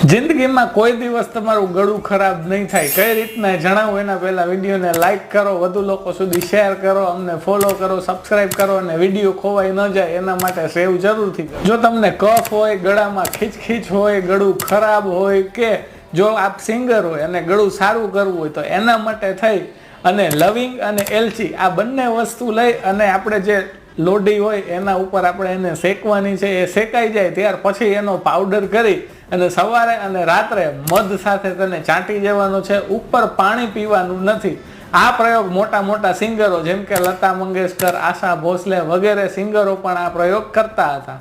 જિંદગીમાં કોઈ દિવસ તમારું ગળું ખરાબ નહીં થાય. કઈ રીતના જણાવું એના પહેલા વિડીયોને લાઈક કરો, વધુ લોકો સુધી શેર કરો, અમને ફોલો કરો, સબસ્ક્રાઇબ કરો અને વિડીયો ખોવાઈ ન જાય એના માટે સેવ જરૂરથી કરો. જો તમને કફ હોય, ગળામાં ખીચ હોય, ગળું ખરાબ હોય કે જો આપ સિંગર હોય અને ગળું સારું કરવું હોય તો એના માટે થઈ અને લવિંગ અને એલચી આ બંને વસ્તુ લઈ અને આપણે જે લોડી હોય એના ઉપર આપણે એને શેકવાની છે. એ શેકાઈ જાય ત્યાર પછી એનો પાવડર કરી અને સવારે અને રાત્રે મધ સાથે તેને ચાટી જવાનો છે. ઉપર પાણી પીવાનું નથી. આ પ્રયોગ મોટા મોટા સિંગરો જેમ કે લતા મંગેશકર, આશા ભોસલે વગેરે સિંગરો પણ આ પ્રયોગ કરતા હતા.